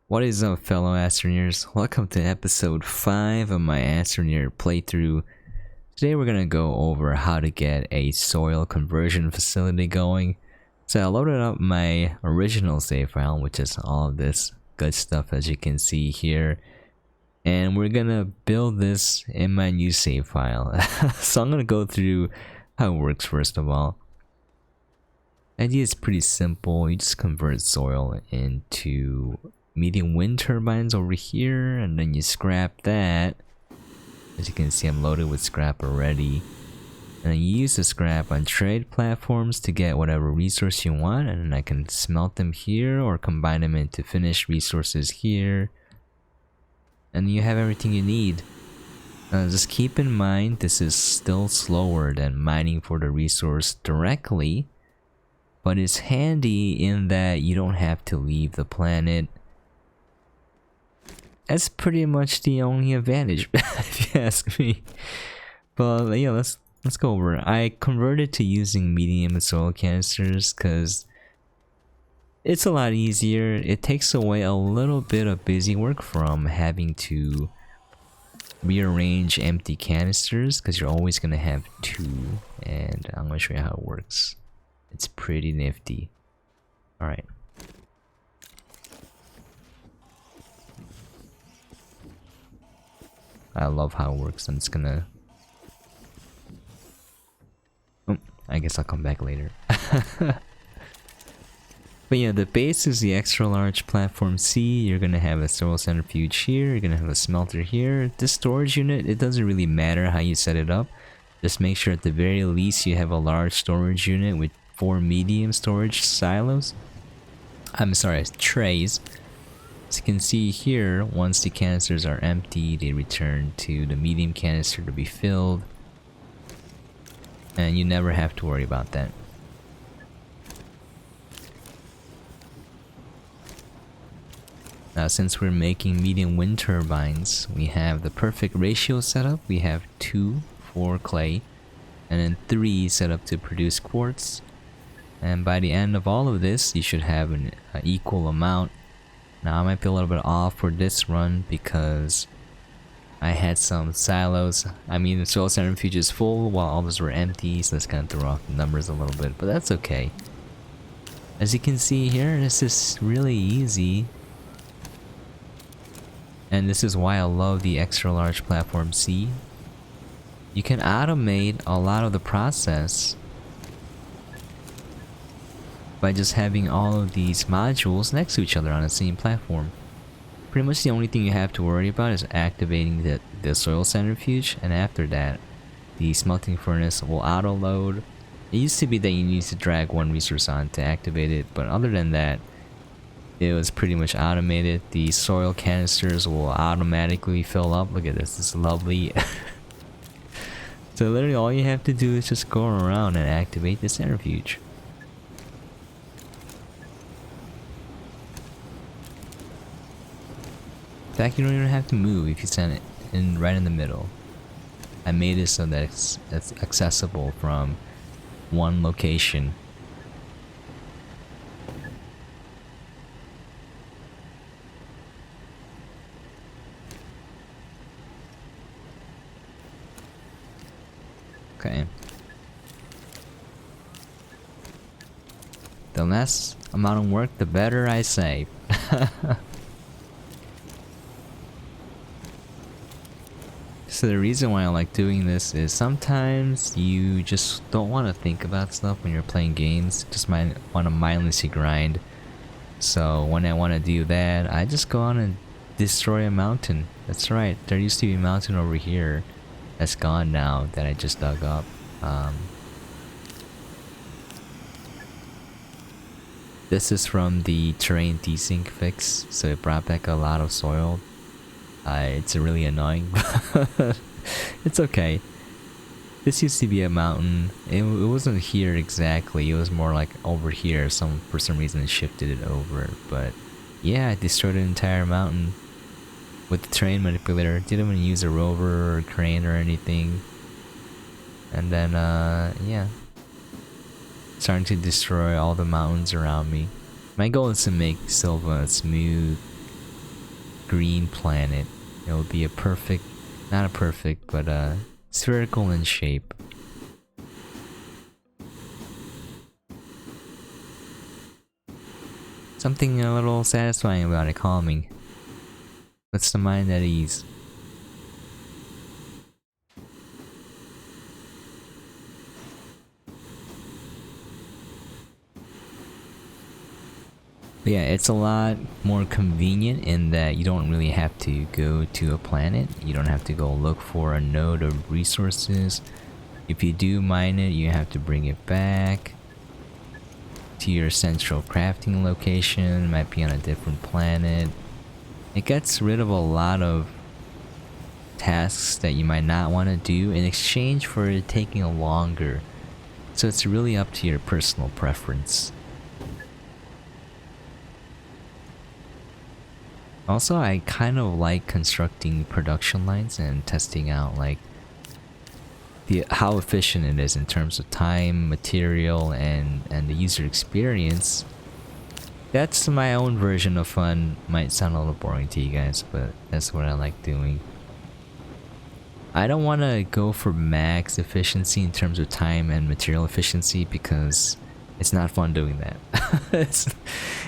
What is up, fellow Astroneers? Welcome to episode 5 of my Astroneer playthrough. Today we're gonna go over how to get a soil conversion facility going. So I loaded up my original save file, which is all of this good stuff as you can see here. And we're gonna build this in my new save file. So I'm gonna go through how it works first of all. The idea is pretty simple. You just convert soil into medium wind turbines over here, and then you scrap that. As you can see, I'm loaded with scrap already. And then you use the scrap on trade platforms to get whatever resource you want, and then I can smelt them here or combine them into finished resources here. And you have everything you need. Just keep in mind, this is still slower than mining for the resource directly, but it's handy in that you don't have to leave the planet. That's pretty much the only advantage, if you ask me. But yeah, let's go over it. I converted to using medium soil canisters because it's a lot easier. It takes away a little bit of busy work from having to rearrange empty canisters, because you're always gonna have two, and I'm gonna show you how it works. It's pretty nifty. All right. I love how it works. I'm just gonna... Oh, I guess I'll come back later. But yeah, the base is the extra large platform C. You're gonna have a soil centrifuge here. You're gonna have a smelter here. This storage unit, it doesn't really matter how you set it up. Just make sure at the very least you have a large storage unit with 4 medium storage silos. I'm sorry, trays. As you can see here, once the canisters are empty, they return to the medium canister to be filled. And you never have to worry about that. Now, since we're making medium wind turbines, we have the perfect ratio set up. We have 2 for clay, and then 3 set up to produce quartz. And by the end of all of this, you should have an equal amount. Now I might be a little bit off for this run because I had some silos. I mean, the soil centrifuge is full while others were empty, so that's kind of throw off the numbers a little bit, but that's okay. As you can see here, this is really easy. And this is why I love the extra large platform C. You can automate a lot of the process by just having all of these modules next to each other on the same platform. Pretty much the only thing you have to worry about is activating the soil centrifuge, and after that, the smelting furnace will auto-load. It used to be that you need to drag one resource on to activate it, but other than that, it was pretty much automated. The soil canisters will automatically fill up. Look at this, it's lovely. So literally all you have to do is just go around and activate the centrifuge. In fact, you don't even have to move if you send it in right in the middle. I made it so that it's accessible from one location. Okay. The less amount of work, the better, I say. So the reason why I like doing this is sometimes you just don't want to think about stuff when you're playing games. Just want to mindlessly grind. So when I want to do that, I just go on and destroy a mountain. That's right, there used to be a mountain over here that's gone now that I just dug up. This is from the terrain desync fix, so it brought back a lot of soil. It's really annoying, but it's okay. This used to be a mountain. It wasn't here exactly. It was more like over here. For some reason it shifted it over. But yeah, I destroyed an entire mountain with the terrain manipulator. Didn't even use a rover or a crane or anything. And then yeah, starting to destroy all the mountains around me. My goal is to make Silva smooth green planet. It'll be a perfect, not a perfect, but spherical in shape. Something a little satisfying about it, calming. Puts the mind at ease. But yeah, it's a lot more convenient in that you don't really have to go to a planet. You don't have to go look for a node of resources. If you do mine it, you have to bring it back to your central crafting location. It might be on a different planet. It gets rid of a lot of tasks that you might not want to do in exchange for it taking longer. So it's really up to your personal preference. Also, I kind of like constructing production lines and testing out like how efficient it is in terms of time, material, and the user experience. That's my own version of fun. Might sound a little boring to you guys, but that's what I like doing. I don't want to go for max efficiency in terms of time and material efficiency because it's not fun doing that.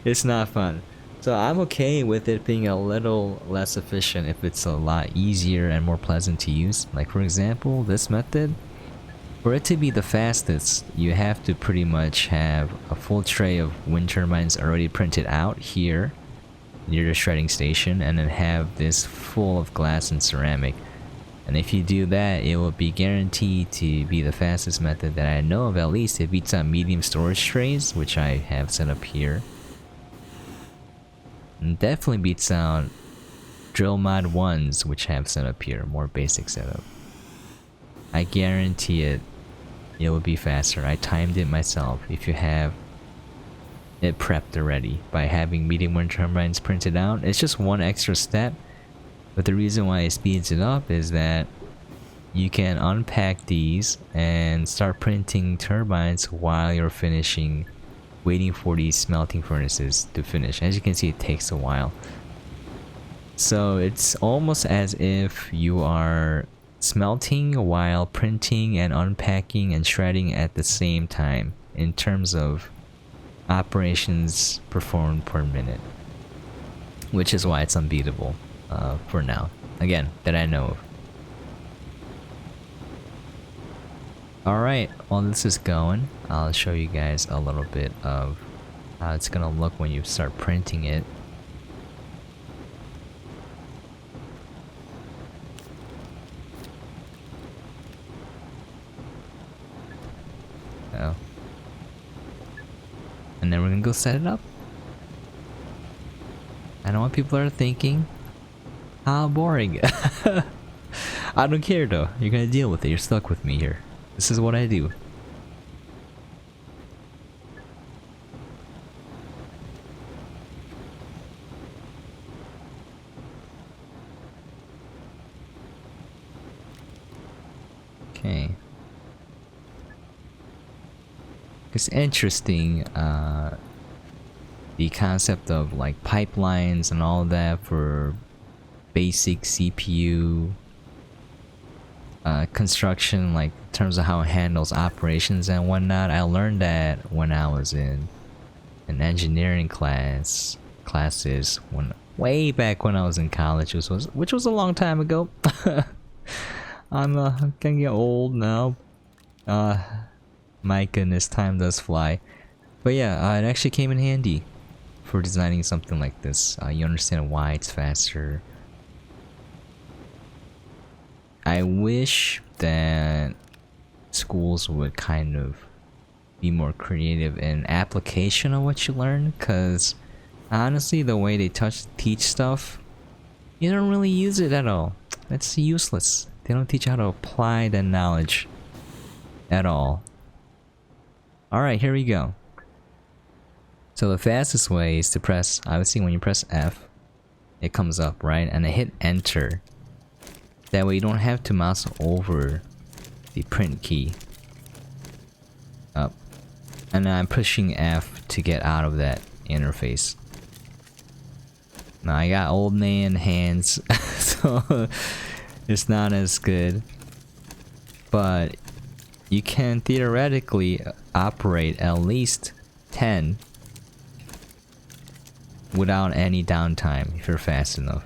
it's not fun. So I'm okay with it being a little less efficient if it's a lot easier and more pleasant to use. Like for example, this method, for it to be the fastest, you have to pretty much have a full tray of wind turbines already printed out here near the shredding station, and then have this full of glass and ceramic. And if you do that, it will be guaranteed to be the fastest method that I know of. At least it beats out medium storage trays, which I have set up here. And definitely beats out drill mod 1s, which have set up here, more basic setup. I guarantee it will be faster. I timed it myself. If you have it prepped already by having medium wind turbines printed out, it's just one extra step. But the reason why it speeds it up is that you can unpack these and start printing turbines while you're finishing, waiting for these smelting furnaces to finish. As you can see, it takes a while. So it's almost as if you are smelting while printing and unpacking and shredding at the same time in terms of operations performed per minute, which is why it's unbeatable for now, again, that I know of. Alright, while this is going, I'll show you guys a little bit of how it's gonna look when you start printing it. Oh. And then we're gonna go set it up. I know what people are thinking. How boring. I don't care though. You're gonna deal with it. You're stuck with me here. This is what I do. Okay. It's interesting, the concept of like pipelines and all that for basic CPU construction, like in terms of how it handles operations and whatnot. I learned that when I was in an engineering classes when way back when I was in college, which was a long time ago. I'm gonna get old now. My goodness, time does fly. But yeah, it actually came in handy for designing something like this. You understand why it's faster. I wish that schools would kind of be more creative in application of what you learn, because honestly, the way they teach stuff, you don't really use it at all. That's useless. They don't teach you how to apply that knowledge at all. Alright, here we go. So the fastest way is to press, obviously when you press F, it comes up, right? And I hit enter. That way you don't have to mouse over the print key. Up. And then I'm pushing F to get out of that interface. Now I got old man hands, so it's not as good. But you can theoretically operate at least 10 without any downtime if you're fast enough.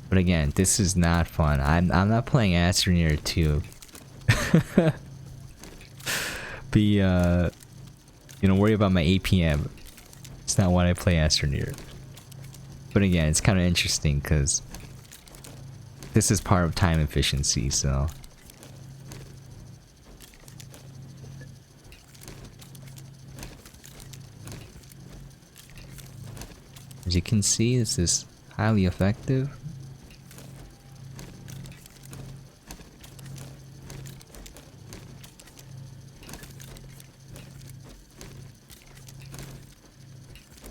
But again, this is not fun. I'm not playing Astroneer to be you know, worry about my APM. It's not why I play Astroneer. But again, it's kind of interesting because this is part of time efficiency, so. As you can see, this is highly effective.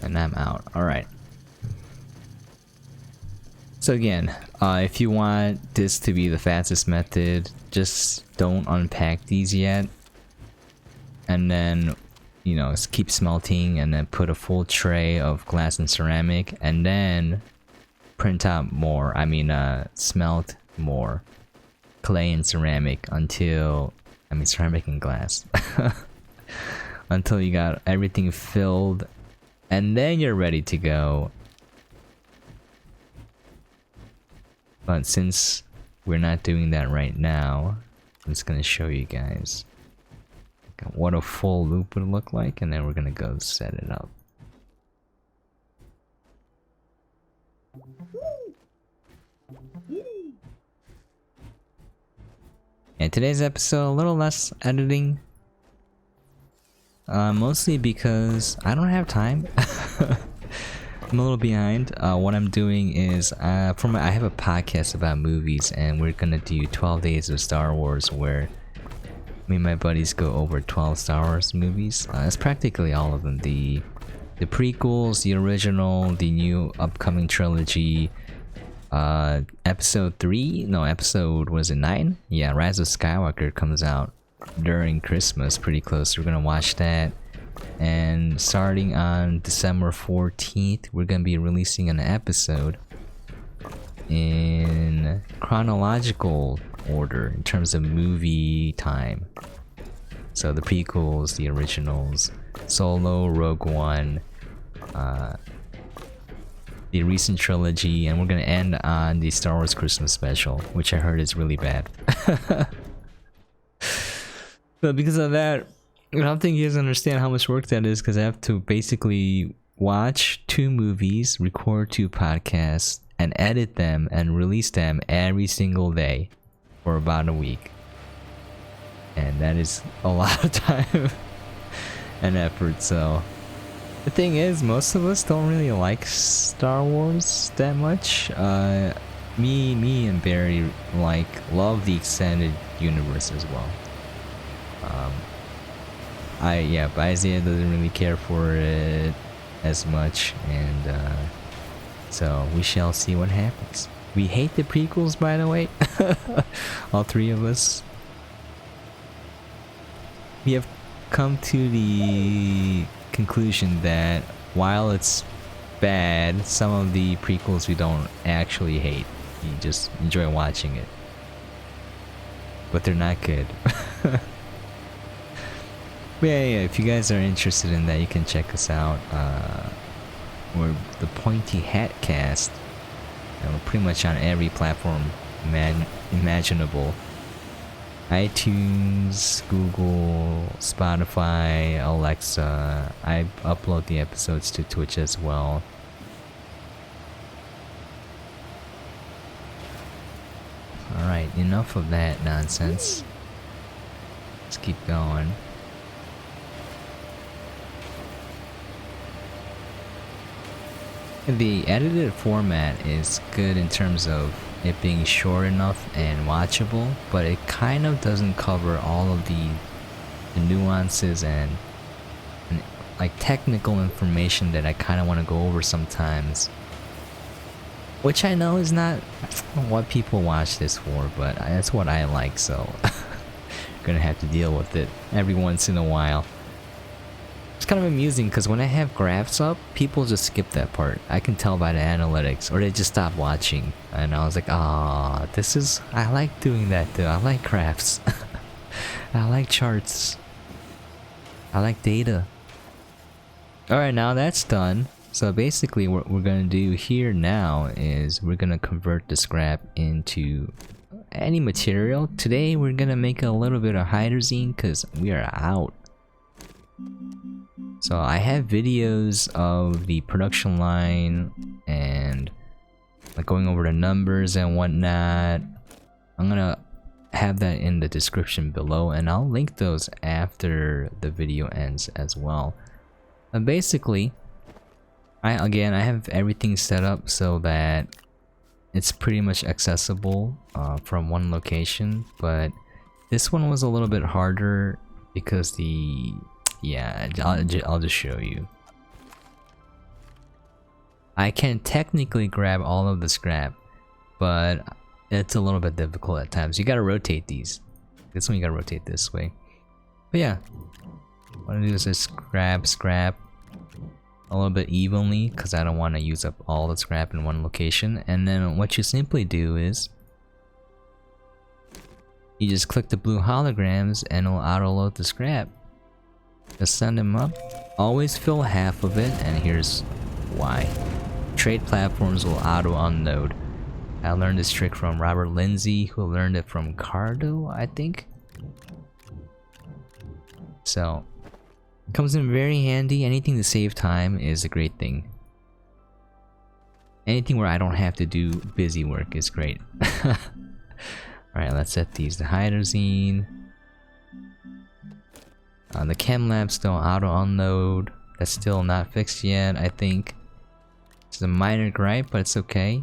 And I'm out. Alright. So again, if you want this to be the fastest method, just don't unpack these yet. And then, you know, keep smelting and then put a full tray of glass and ceramic. And then print out more. I mean, smelt more clay and ceramic until, I mean, ceramic and glass. Until you got everything filled. And then you're ready to go. But since we're not doing that right now, I'm just gonna show you guys what a full loop would look like, and then we're gonna go set it up. And today's episode, a little less editing. Mostly because I don't have time. I'm a little behind. What I'm doing is, I have a podcast about movies, and we're gonna do 12 days of Star Wars, where me and my buddies go over 12 Star Wars movies. It's practically all of them. The prequels, the original, the new upcoming trilogy. Episode 3? No, episode, was it 9? Yeah, Rise of Skywalker comes out during Christmas, pretty close. We're gonna watch that. And starting on December 14th, we're gonna be releasing an episode in chronological order in terms of movie time. So the prequels, the originals, Solo, Rogue One, the recent trilogy, and we're gonna end on the Star Wars Christmas special, which I heard is really bad. But because of that, I don't think you guys understand how much work that is, because I have to basically watch 2 movies, record 2 podcasts, and edit them and release them every single day for about a week. And that is a lot of time and effort. So the thing is, most of us don't really like Star Wars that much. Me and Barry love the extended universe as well. But Isaiah doesn't really care for it as much, and so we shall see what happens. We hate the prequels, by the way. All 3 of us. We have come to the conclusion that while it's bad, some of the prequels we don't actually hate. We just enjoy watching it. But they're not good. But yeah, if you guys are interested in that, you can check us out. We're the Pointy Hat Cast, and we're pretty much on every platform imaginable. iTunes, Google, Spotify, Alexa. I upload the episodes to Twitch as well. Alright, enough of that nonsense. Let's keep going. The edited format is good in terms of it being short enough and watchable, but it kind of doesn't cover all of the nuances and like technical information that I kind of want to go over sometimes. Which I know is not what people watch this for, but that's what I like, so gonna have to deal with it every once in a while. It's kind of amusing because when I have graphs up, people just skip that part. I can tell by the analytics, or they just stop watching. And I was like, ah, this is... I like doing that though. I like graphs. I like charts. I like data. Alright, now that's done. So basically what we're gonna do here now is we're gonna convert the scrap into any material. Today we're gonna make a little bit of hydrazine because we are out. So I have videos of the production line and like going over the numbers and whatnot. I'm gonna have that in the description below, and I'll link those after the video ends as well. And basically, I have everything set up so that it's pretty much accessible from one location, but this one was a little bit harder because I'll just show you. I can technically grab all of the scrap, but it's a little bit difficult at times. You gotta rotate these. This one you gotta rotate this way. But yeah, what I do is just grab scrap a little bit evenly because I don't want to use up all the scrap in one location. And then what you simply do is you just click the blue holograms and it'll auto load the scrap. Just send them up. Always fill half of it, and here's why. Trade platforms will auto unload. I learned this trick from Robert Lindsay, who learned it from Cardo, I think. So, it comes in very handy. Anything to save time is a great thing. Anything where I don't have to do busy work is great. Alright, let's set these to hydrazine. The chem labs don't auto unload. That's still not fixed yet, I think. It's a minor gripe, but it's okay.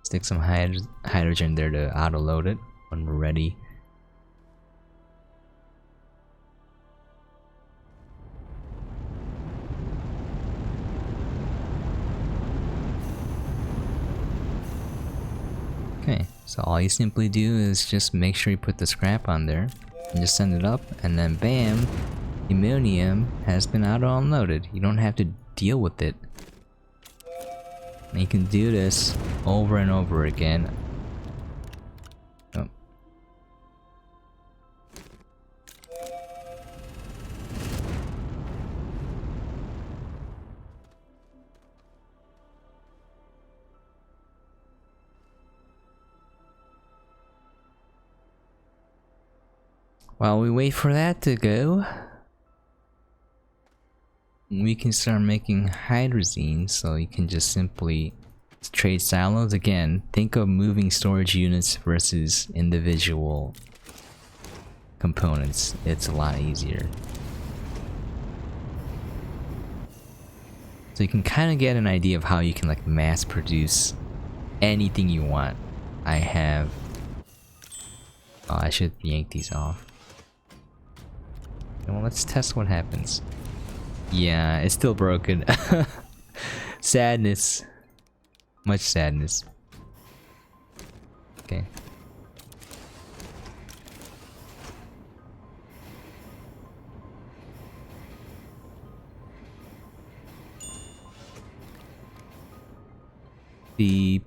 Stick some hydrogen there to auto load it when we're ready. Okay, so all you simply do is just make sure you put the scrap on there and just send it up, and then bam, ammonium has been auto unloaded. You don't have to deal with it. And you can do this over and over again. Oh. While we wait for that to go, we can start making hydrazine, so you can just simply trade silos. Again, think of moving storage units versus individual components. It's a lot easier. So you can kind of get an idea of how you can like mass produce anything you want. I have... Oh, I should yank these off. Well, let's test what happens. Yeah, it's still broken. Sadness. Much sadness. Okay.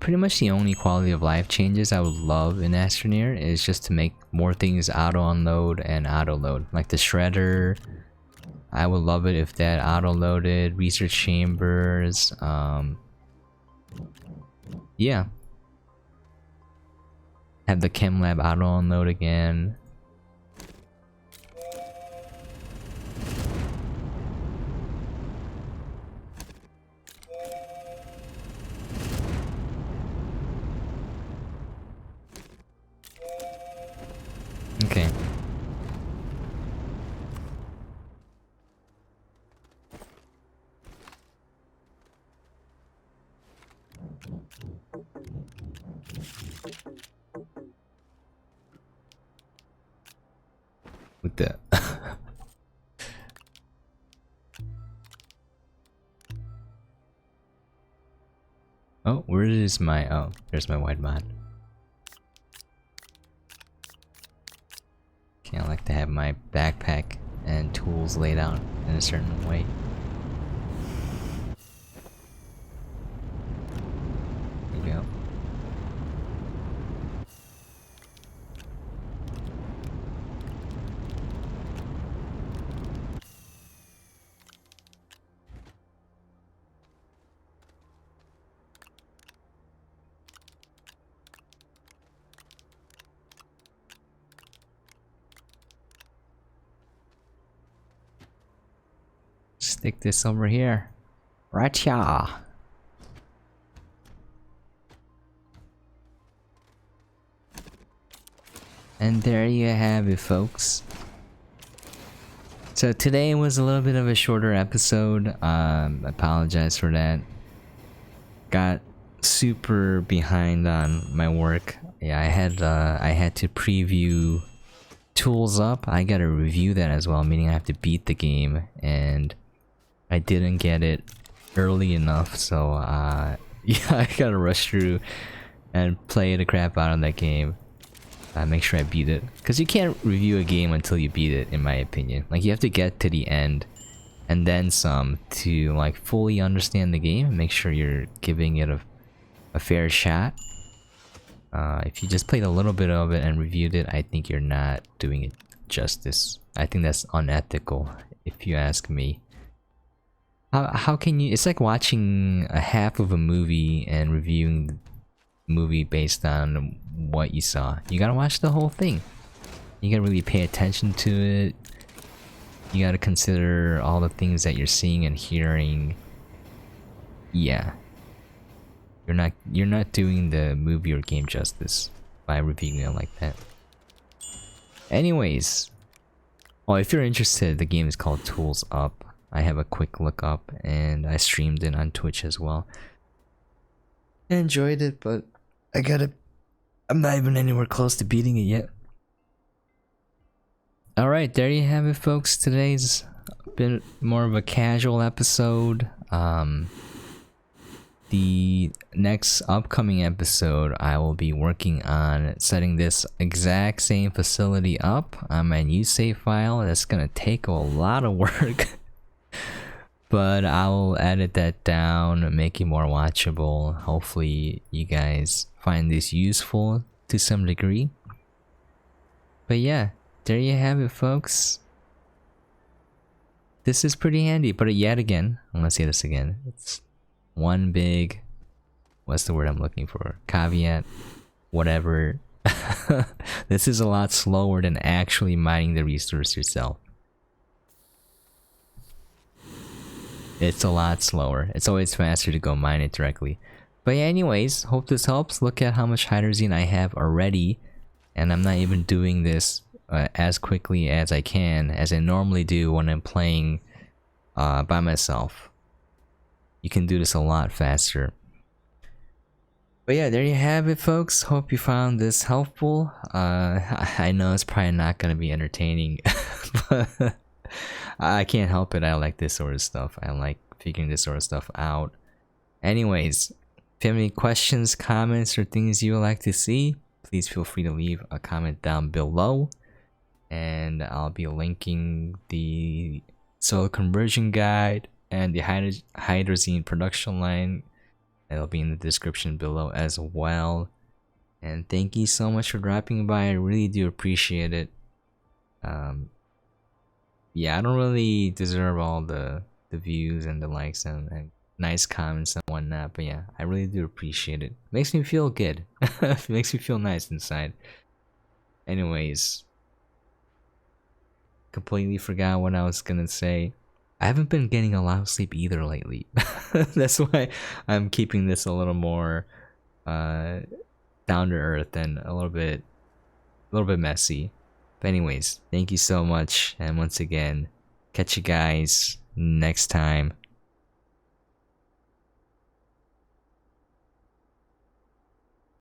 Pretty much the only quality of life changes I would love in Astroneer is just to make more things auto unload and auto load. Like the shredder, I would love it if that auto loaded. Research chambers, yeah. Have the chem lab auto unload again. Okay. With that. Oh, where is my... Oh, there's my white mod. Okay, I like to have my backpack and tools laid out in a certain way. There you go. Stick this over here. Right here. And there you have it, folks. So today was a little bit of a shorter episode. Apologize for that. Got super behind on my work. Yeah, I had to preview Tools Up. I gotta review that as well, meaning I have to beat the game, and I didn't get it early enough, so yeah, I gotta rush through and play the crap out of that game. Make sure I beat it, because you can't review a game until you beat it, in my opinion. Like, you have to get to the end and then some to like fully understand the game and make sure you're giving it a fair shot. If you just played a little bit of it and reviewed it, I think you're not doing it justice. I think that's unethical, if you ask me. How can you? It's like watching a half of a movie and reviewing the movie based on what you saw. You gotta watch the whole thing. You gotta really pay attention to it. You gotta consider all the things that you're seeing and hearing. Yeah. You're not doing the movie or game justice by reviewing it like that. Anyways, well, if you're interested, the game is called Tools Up. I have a quick look up, and I streamed it on Twitch as well. I enjoyed it, but I'm not even anywhere close to beating it yet. Alright, there you have it, folks. Today's been more of a casual episode. The next upcoming episode, I will be working on setting this exact same facility up on my new save file. That's gonna take a lot of work. But I'll edit that down, make it more watchable. Hopefully you guys find this useful to some degree. But yeah, there you have it, folks. This is pretty handy, but yet again, I'm gonna say this again. It's one big, what's the word I'm looking for? Caveat, whatever. This is a lot slower than actually mining the resource yourself. It's a lot slower. It's always faster to go mine it directly. But yeah, anyways, hope this helps. Look at how much hydrazine I have already. And I'm not even doing this as quickly as I can, as I normally do when I'm playing by myself. You can do this a lot faster. But yeah, there you have it, folks. Hope you found this helpful. I know it's probably not going to be entertaining, but I can't help it. I like this sort of stuff. I like figuring this sort of stuff out. Anyways, if you have any questions, comments, or things you would like to see, please feel free to leave a comment down below. And I'll be linking the solar conversion guide and the Hydrazine Production Line. It'll be in the description below as well. And thank you so much for dropping by. I really do appreciate it. Yeah, I don't really deserve all the views and the likes and nice comments and whatnot, but yeah, I really do appreciate it. Makes me feel good. It makes me feel nice inside. Anyways, completely forgot what I was gonna say. I haven't been getting a lot of sleep either lately. That's why I'm keeping this a little more down to earth and a little bit messy. But anyways, thank you so much, and once again, catch you guys next time.